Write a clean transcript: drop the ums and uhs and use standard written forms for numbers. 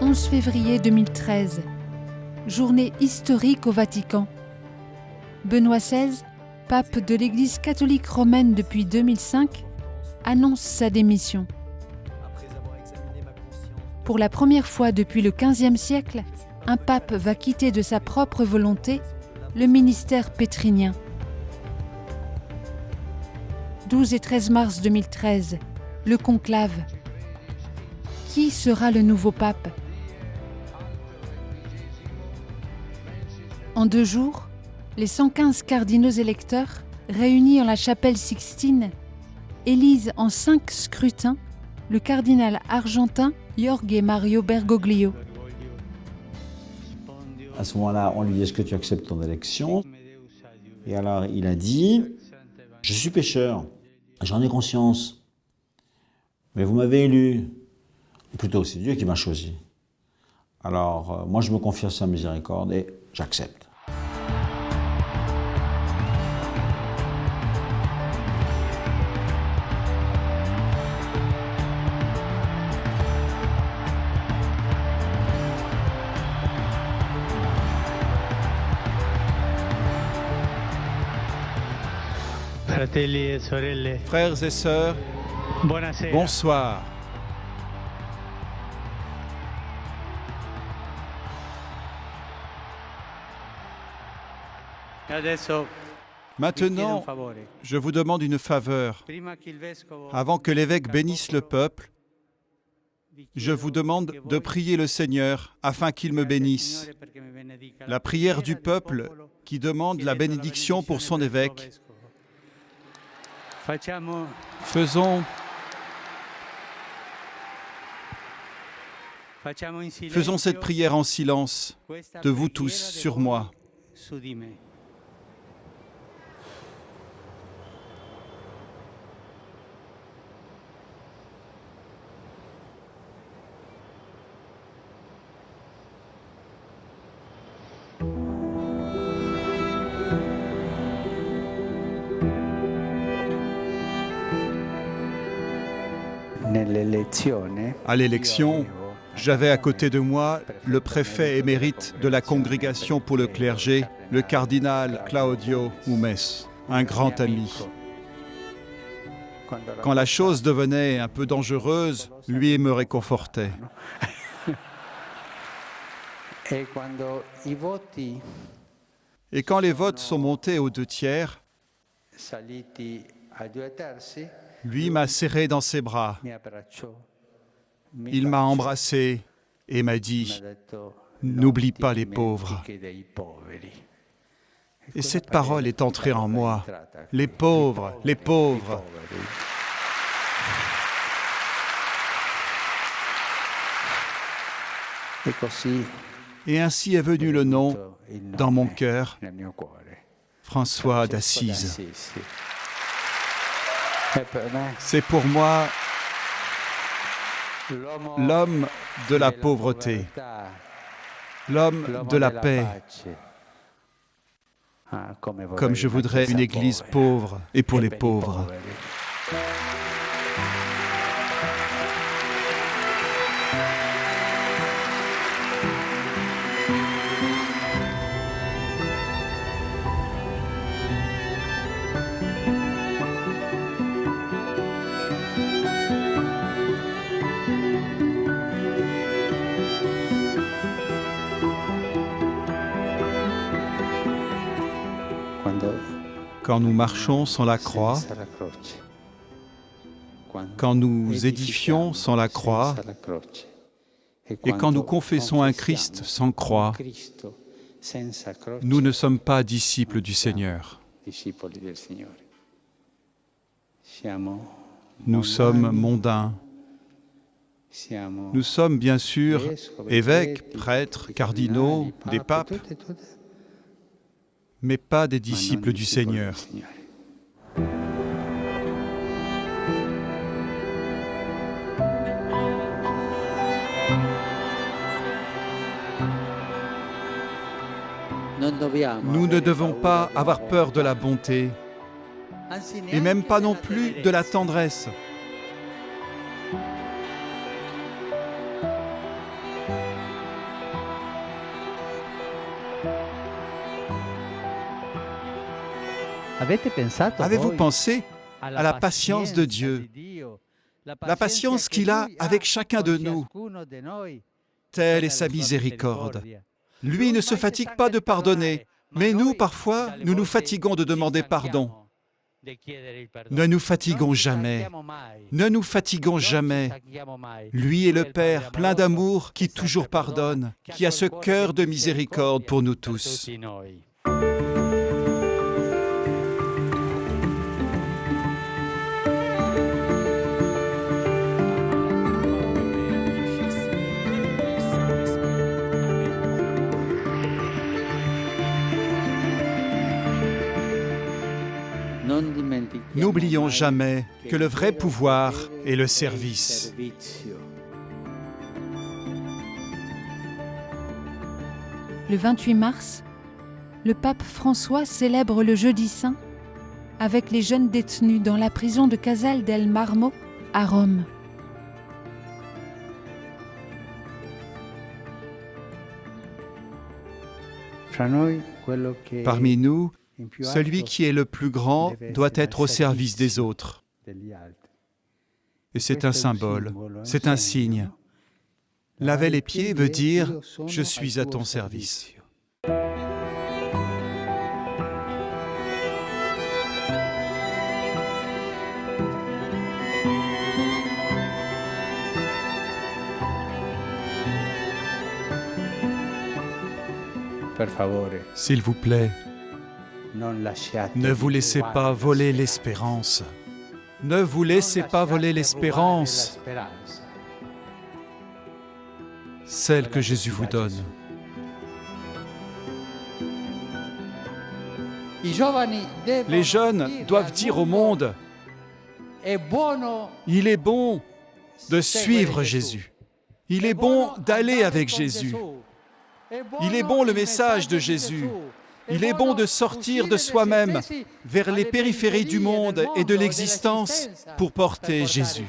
11 février 2013, journée historique au Vatican. Benoît XVI, pape de l'Église catholique romaine depuis 2005, annonce sa démission. Pour la première fois depuis le XVe siècle, un pape va quitter de sa propre volonté le ministère pétrinien. 12 et 13 mars 2013, le conclave. Qui sera le nouveau pape? En 2 jours, les 115 cardinaux électeurs, réunis en la chapelle Sixtine, élisent en 5 scrutins le cardinal argentin Jorge Mario Bergoglio. À ce moment-là, on lui dit « Est-ce que tu acceptes ton élection ?» Et alors, il a dit « Je suis pécheur, j'en ai conscience, mais vous m'avez élu. » Ou plutôt, c'est Dieu qui m'a choisi. Alors, moi, je me confie à sa miséricorde et j'accepte. Frères et sœurs, bonsoir. Maintenant, je vous demande une faveur. Avant que l'évêque bénisse le peuple, je vous demande de prier le Seigneur afin qu'il me bénisse. La prière du peuple qui demande la bénédiction pour son évêque. Faisons cette prière en silence, de vous tous sur moi. À l'élection, j'avais à côté de moi le préfet émérite de la Congrégation pour le clergé, le cardinal Claudio Umes, un grand ami. Quand la chose devenait un peu dangereuse, lui me réconfortait. Et quand les votes sont montés aux 2/3, lui m'a serré dans ses bras. Il m'a embrassé et m'a dit « N'oublie pas les pauvres ». Et cette parole est entrée en moi. Les pauvres, les pauvres. Et ainsi est venu le nom dans mon cœur, François d'Assise. C'est pour moi l'homme de la pauvreté, l'homme de la paix, comme je voudrais une église pauvre et pour les pauvres. Quand nous marchons sans la croix, quand nous édifions sans la croix, et quand nous confessons un Christ sans croix, nous ne sommes pas disciples du Seigneur. Nous sommes mondains. Nous sommes bien sûr évêques, prêtres, cardinaux, des papes, mais pas des disciples du Seigneur. Nous ne devons pas avoir peur de la bonté, et même pas non plus de la tendresse. Avez-vous pensé à la patience de Dieu, la patience qu'il a avec chacun de nous? Telle est sa miséricorde. Lui ne se fatigue pas de pardonner, mais nous, parfois, nous nous fatiguons de demander pardon. Ne nous fatiguons jamais. Ne nous fatiguons jamais. Lui est le Père plein d'amour qui toujours pardonne, qui a ce cœur de miséricorde pour nous tous. N'oublions jamais que le vrai pouvoir est le service. Le 28 mars, le pape François célèbre le Jeudi Saint avec les jeunes détenus dans la prison de Casal del Marmo à Rome. Parmi nous, celui qui est le plus grand doit être au service des autres. Et c'est un symbole, c'est un signe. Laver les pieds veut dire « je suis à ton service ». S'il vous plaît, ne vous laissez pas voler l'espérance. Ne vous laissez pas voler l'espérance, celle que Jésus vous donne. Les jeunes doivent dire au monde, il est bon de suivre Jésus. Il est bon d'aller avec Jésus. Il est bon le message de Jésus. Il est bon de sortir de soi-même vers les périphéries du monde et de l'existence pour porter Jésus.